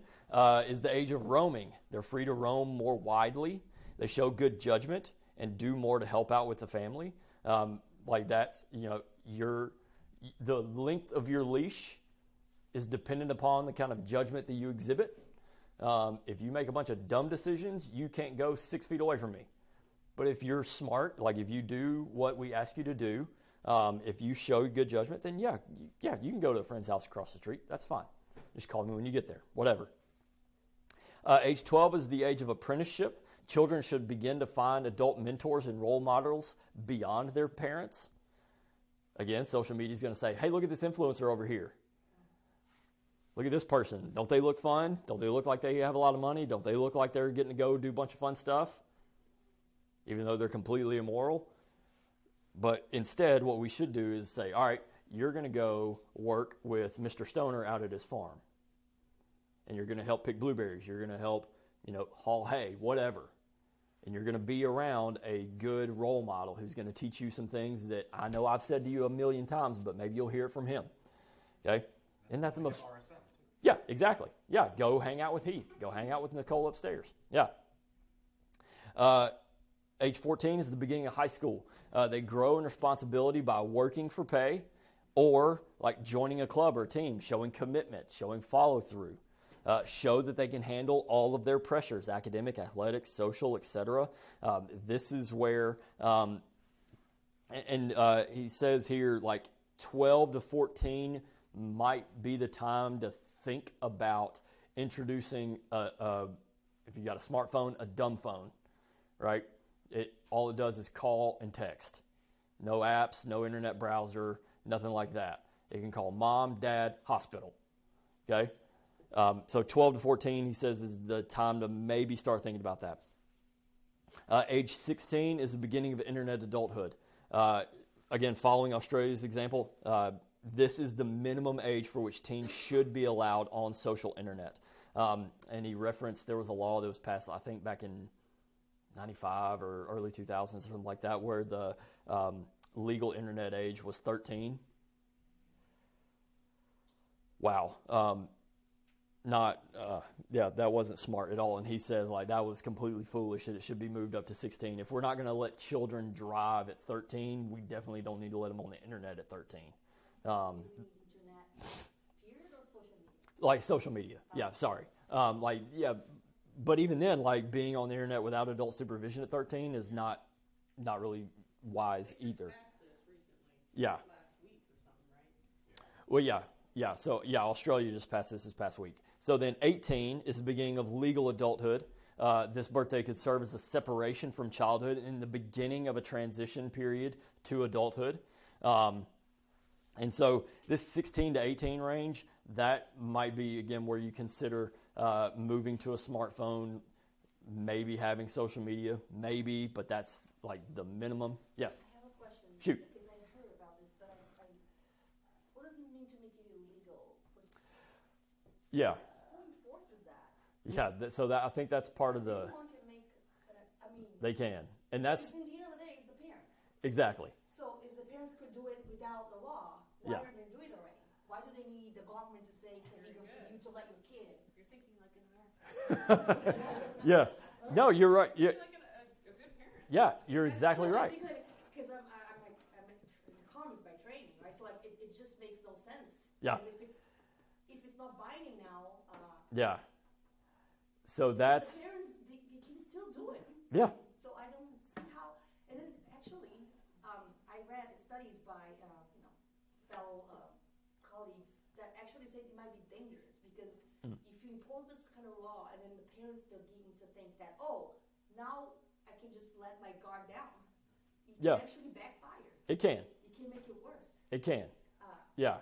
is the age of roaming. They're free to roam more widely. They show good judgment and do more to help out with the family. Like that's, the length of your leash is dependent upon the kind of judgment that you exhibit. If you make a bunch of dumb decisions, you can't go 6 feet away from me. But if you're smart, like if you do what we ask you to do, if you show good judgment, then yeah, you can go to a friend's house across the street. That's fine. Just call me when you get there, whatever. Age 12 is the age of apprenticeship. Children should begin to find adult mentors and role models beyond their parents. Again, social media is going to say, hey, look at this influencer over here. Look at this person. Don't they look fun? Don't they look like they have a lot of money? Don't they look like they're getting to go do a bunch of fun stuff? Even though they're completely immoral. But instead, what we should do is say, all right, you're going to go work with Mr. Stoner out at his farm. And you're going to help pick blueberries. You're going to help, haul hay, whatever. And you're going to be around a good role model who's going to teach you some things that I know I've said to you a million times, but maybe you'll hear it from him. Okay? Isn't that the most... Yeah, exactly. Yeah, go hang out with Heath. Go hang out with Nicole upstairs. Yeah. Age 14 is the beginning of high school. They grow in responsibility by working for pay or like joining a club or a team, showing commitment, showing follow-through. Show that they can handle all of their pressures, academic, athletic, social, etc. This is where, he says here, like 12 to 14 might be the time to think about introducing, if you got a smartphone, a dumb phone, right? All it does is call and text. No apps, no internet browser, nothing like that. It can call mom, dad, hospital, okay? So 12 to 14, he says, is the time to maybe start thinking about that. Age 16 is the beginning of internet adulthood. Again, following Australia's example, this is the minimum age for which teens should be allowed on social internet. And he referenced there was a law that was passed, I think, back in 95 or early 2000s, something like that, where the legal internet age was 13. Wow. That wasn't smart at all. And he says, that was completely foolish, that it should be moved up to 16. If we're not going to let children drive at 13, we definitely don't need to let them on the internet at 13. Like social media. Yeah, sorry. But even then, being on the internet without adult supervision at 13 is not really wise either. Yeah. Last week or something, right? Well, yeah. Yeah, so Australia just passed this past week. So then 18 is the beginning of legal adulthood. This birthday could serve as a separation from childhood and the beginning of a transition period to adulthood. And so this 16 to 18 range, that might be, again, where you consider moving to a smartphone, maybe having social media, maybe, but that's like the minimum. Yes? I have a question. Shoot. Because I heard about this, but what does it mean to make it illegal? Yeah. Who enforces that? Yeah, so I think that's part of the... Anyone can make, They can. And that's... At the end of the day, it's the parents. Exactly. So if the parents could do it without the law, why Yeah. aren't they doing it already? Why do they need the government to say it's illegal for you to let your kid? You're thinking like an American. Yeah. No, you're right. You're like a good parent. Yeah, you're exactly Well, right. Because I'm economist by training, right? So it just makes no sense. Yeah. Because if it's not binding now, Yeah. So the that's... parents they can still do it. Yeah. So I studies by fellow colleagues that actually say it might be dangerous because if you impose this kind of law and then the parents begin to think that, oh, now I can just let my guard down, it can actually backfire. It can. It can make it worse. It can. Yeah.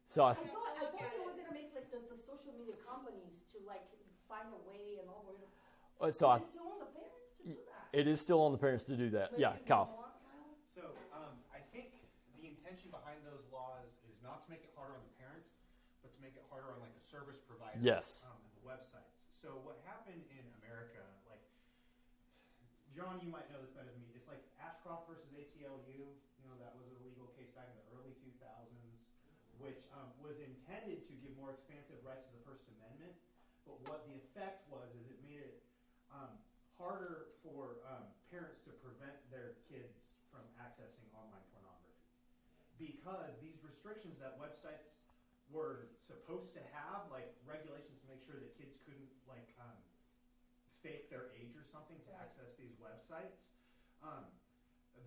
So I thought they were gonna make like the social media companies to like find a way and all. So Is it still on the parents to do that? it is still on the parents to do that. Like, Yeah, you Kyle. want, So I think the intention behind those laws is not to make it harder on the parents, but to make it harder on like the service providers. Yes. And the websites. So what happened in America, like John, you might know this better than me. It's like Ashcroft versus ACLU. You know, that was a legal case back in the early 2000s, which was intended to give more expansive rights to the First Amendment. But what the effect was is it made it harder for parents to prevent their kids from accessing online pornography. Because these restrictions that websites were supposed to have, like regulations to make sure that kids couldn't like fake their age or something to access these websites,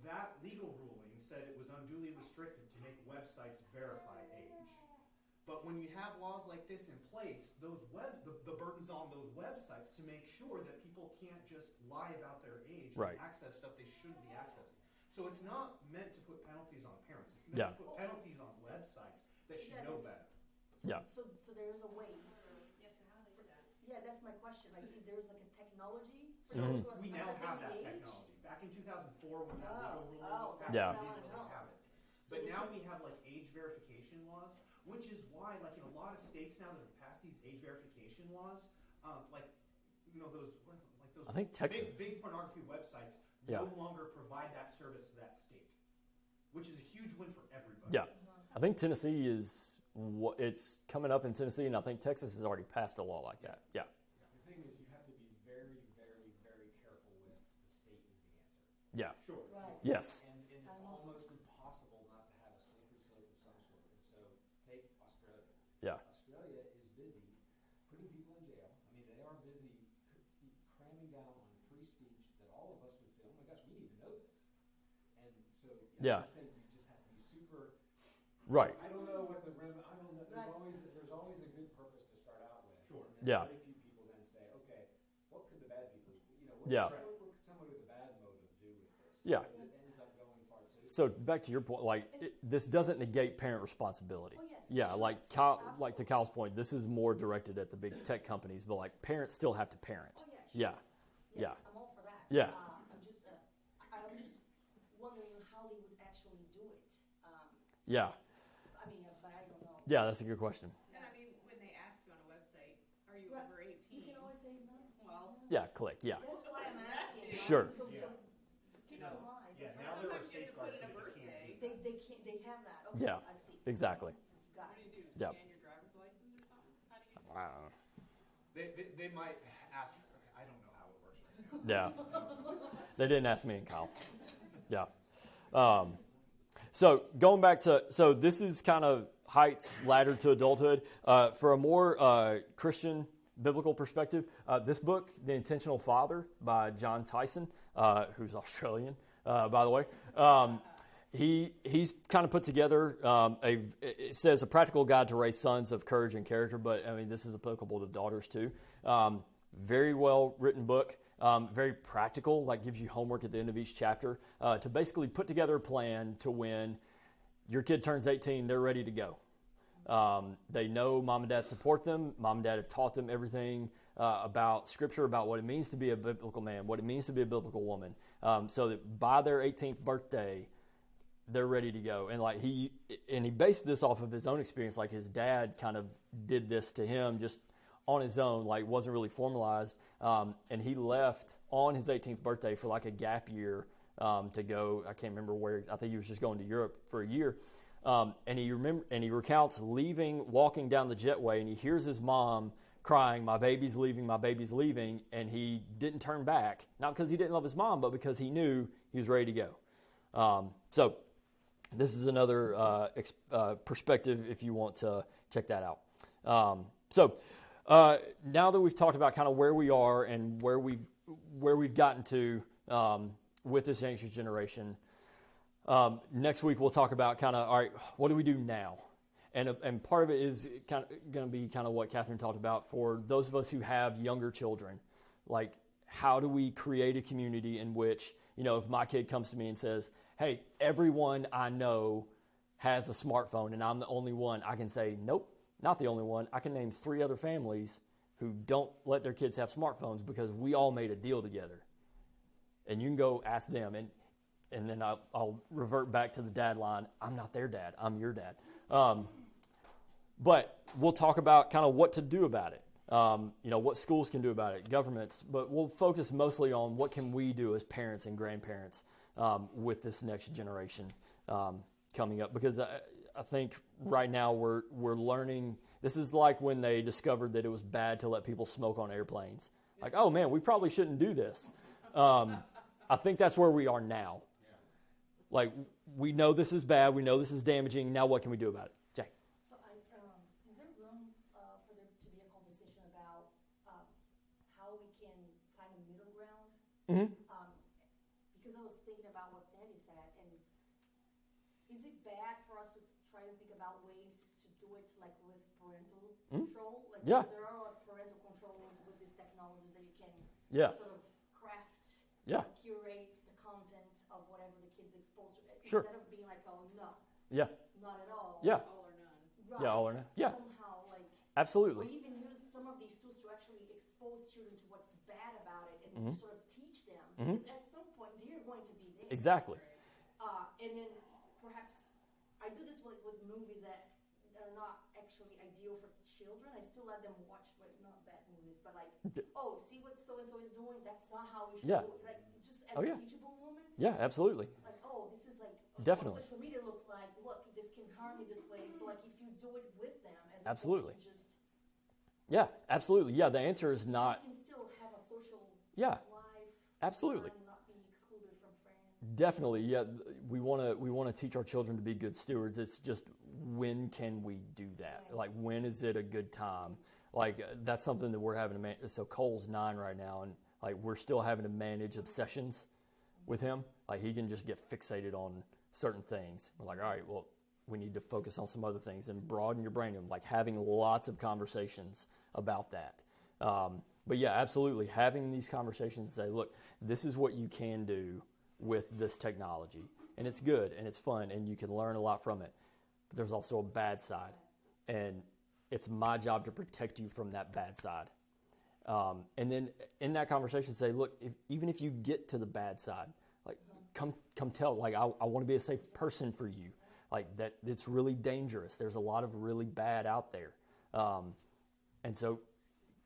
that legal ruling said it was unduly restricted to make websites verify age. But when you have laws like this in place, those the burden's on those websites to make sure that people can't just lie about their age Right. and access stuff they shouldn't be accessing. So it's not meant to put penalties on parents. It's meant to put penalties on websites that should know better. Yeah. So there is a way. Yeah, so how do they do that? Yeah, that's my question. Like, if there's like a technology So Mhm. to we now assess have the that age? technology. Back in 2004 when that legal ruling Oh, was passed, Yeah. we didn't really have it. So But they now can- we have like age verification laws, which is why like in a lot of states now that have passed these age verification laws, like you know those I think Texas. big pornography websites Yeah. no longer provide that service to that state, which is a huge win for everybody. Yeah. I think Tennessee it's coming up in Tennessee, and I think Texas has already passed a law like that. Yeah. The thing is, you have to be very, very, very careful with the state is the answer. Yeah. Sure. Right. Yes. And it's almost impossible not to have a slippery slope of some sort. And so take Australia. Yeah. Australia is busy putting people in jail. I mean, they are busy cramming down on free speech that all of us would say, oh my gosh, we need to know this. And so Yeah. I just think you just have to be super. Right. I don't know what the rim. I don't know. Right. There's always a good purpose to start out with. Sure. And then Yeah. very few people then say, okay, what could the bad people? What Yeah. What could someone with a bad motive do with this? Yeah. Because it ends up going far too. So back to your point, like this doesn't negate parent responsibility. Oh, yes. Yeah, Sure. like like to Kyle's point, this is more directed at the big tech companies, but like parents still have to parent. Oh, yeah. Sure. Yeah. Yes, Yeah. I'm all for that. Yeah. I'm just wondering how they would actually do it. Yeah. I mean, but I don't know. Yeah, that's a good question. And I mean, when they ask you on a website, are you Right. over 18? You can always say no. Well, Yeah, click. Yeah. That's why I'm asking. Sure. So Yeah. kids No. don't lie. Yeah, That's now why- there are sometimes you have to put safeguards in a that they can't birthday. do. They can't. They have that. Okay. Yeah. I see. Exactly. Got What do it. you do? Yeah. Scan your driver's license or something? How do you? Wow. They might ask. I don't know how it works right now. Yeah. They didn't ask me and Kyle. Yeah. So going back to, so this is kind of Haidt's ladder to adulthood. For a more Christian biblical perspective, this book, The Intentional Father by John Tyson, who's Australian, by the way, he's kind of put together it says a practical guide to raise sons of courage and character, but I mean, this is applicable to daughters too. Very well written book, very practical, like gives you homework at the end of each chapter to basically put together a plan to when your kid turns 18, they're ready to go. They know mom and dad support them. Mom and dad have taught them everything about Scripture, about what it means to be a biblical man, what it means to be a biblical woman, so that by their 18th birthday, they're ready to go. And like he based this off of his own experience. Like his dad kind of did this to him just on his own, like wasn't really formalized. And he left on his 18th birthday for like a gap year to go. I can't remember where. I think he was just going to Europe for a year. And he recounts walking down the jetway, and he hears his mom crying, "My baby's leaving, my baby's leaving," and he didn't turn back, not because he didn't love his mom, but because he knew he was ready to go. So this is another perspective if you want to check that out. Now that we've talked about kind of where we are and where we've gotten to with this anxious generation, Next week we'll talk about kind of, all right, what do we do now? And part of it is kind of going to be kind of what Catherine talked about for those of us who have younger children. Like, how do we create a community in which, if my kid comes to me and says, hey, everyone I know has a smartphone and I'm the only one, I can say, nope, not the only one. I can name 3 other families who don't let their kids have smartphones because we all made a deal together. And you can go ask them, and then I'll revert back to the dad line. I'm not their dad. I'm your dad. But we'll talk about kind of what to do about it. What schools can do about it, governments. But we'll focus mostly on what can we do as parents and grandparents with this next generation coming up. Because I think right now we're learning. This is like when they discovered that it was bad to let people smoke on airplanes. Like, oh man, we probably shouldn't do this. I think that's where we are now. Like, we know this is bad. We know this is damaging. Now what can we do about it? Jay. So is there room for there to be a conversation about how we can find a middle ground? Mm-hmm. Because I was thinking about what Sandy said, and is it bad for us to try to think about ways to do it like with parental control? Like, Yeah. because there are a lot of parental controls with these technologies that you can Yeah. sort of craft, Yeah. curate the content of whatever the kid's exposed to, Sure. instead of being like, oh no, Yeah. not at all. Yeah. All or none. Right. Yeah, all or none. Yeah. Somehow, like, Absolutely. we even use some of these tools to actually expose children to what's bad about it and sort of teach them. Because at some point, they're going to be there. Exactly. And then perhaps I do this with movies that are not actually ideal for children. I still let them watch, not bad movies, but like, oh, see what so-and-so is doing? That's not how we should Yeah. do it. Like, just as Oh, a yeah. teachable moment. Yeah, absolutely. Like, oh, this is like Definitely. what social media looks like. Look, this can harm you this way. So like, if you do it with them, as Absolutely. opposed to just Yeah, absolutely. Yeah, the answer is not. they can still have a social Yeah, life. absolutely. And not be excluded from friends. Definitely. Yeah, we want to teach our children to be good stewards. It's just, when can we do that? Like, when is it a good time? Like, that's something that we're having to manage. So Cole's 9 right now, and like, we're still having to manage obsessions with him. Like, he can just get fixated on certain things. We're like, all right, well, we need to focus on some other things and broaden your brain. And like, having lots of conversations about that. But yeah, absolutely. Having these conversations, say, look, this is what you can do with this technology. And it's good and it's fun and you can learn a lot from it. But there's also a bad side. And it's my job to protect you from that bad side. And then in that conversation, say, look, even if you get to the bad side, like, come tell, like, I want to be a safe person for you. Like, that it's really dangerous. There's a lot of really bad out there. And so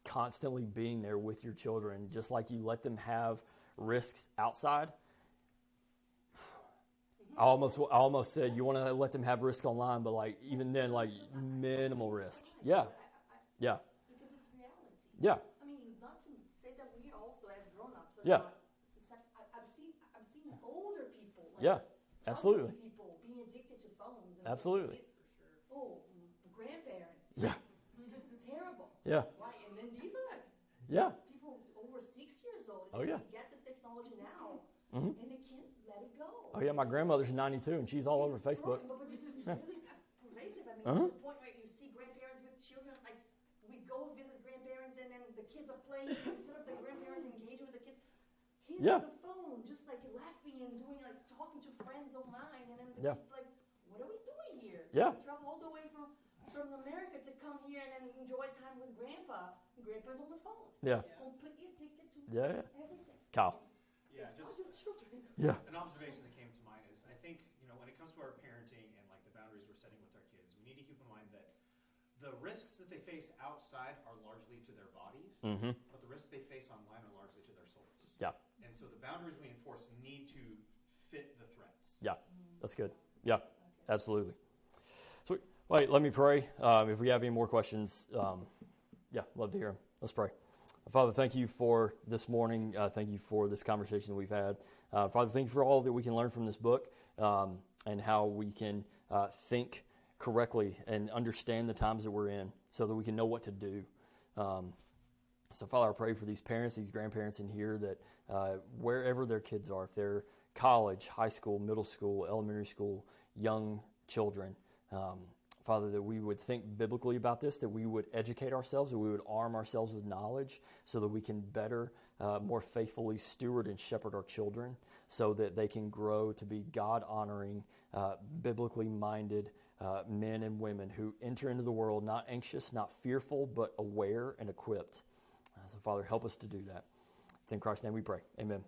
constantly being there with your children, just like you let them have risks outside. I almost said you want to let them have risk online, but like, even then, like, minimal risk. Yeah. Yeah. Because it's reality. Yeah. I mean, not to say that we also, as grown-ups, are Yeah. not I've seen older people. Like, Yeah. Absolutely. elderly people being addicted to phones. And Absolutely. Oh, grandparents. Yeah. Terrible. Yeah. Why? And then these are like Yeah. people over 6 years old. Oh, and yeah. They get this technology now, Mhm. and they can't let it go. Oh yeah, my grandmother's 92 and she's all over It's Facebook. growing, but this is really pervasive. I mean, Uh-huh. to the point where you see grandparents with children, like, we go visit grandparents and then the kids are playing, instead of the grandparents engaging with the kids, he's Yeah. on the phone, just like laughing and doing, like, talking to friends online, and then the Yeah. kid's like, what are we doing here? So Yeah. we travel all the way from America to come here and then enjoy time with grandpa. Grandpa's on the phone. Yeah. Completely addicted to Yeah. everything. Kyle. Yeah, It's just not just children. Yeah. an observation that came to mind is, I think, when it comes to our parenting and like the boundaries we're setting with our kids, we need to keep in mind that the risks that they face outside are largely to their bodies, Mm-hmm. but the risks they face online are largely to their souls. Yeah. And so the boundaries we enforce need to fit the threats. Yeah. That's good. Yeah. Absolutely. So, wait, let me pray. If we have any more questions, yeah, love to hear them. Let's pray. Father, thank you for this morning. Thank you for this conversation that we've had. Father, thank you for all that we can learn from this book and how we can think correctly and understand the times that we're in so that we can know what to do. So, Father, I pray for these parents, these grandparents in here that wherever their kids are, if they're college, high school, middle school, elementary school, young children, Father, that we would think biblically about this, that we would educate ourselves, that we would arm ourselves with knowledge so that we can better, more faithfully steward and shepherd our children so that they can grow to be God-honoring, biblically minded men and women who enter into the world not anxious, not fearful, but aware and equipped. So, Father, help us to do that. It's in Christ's name we pray. Amen.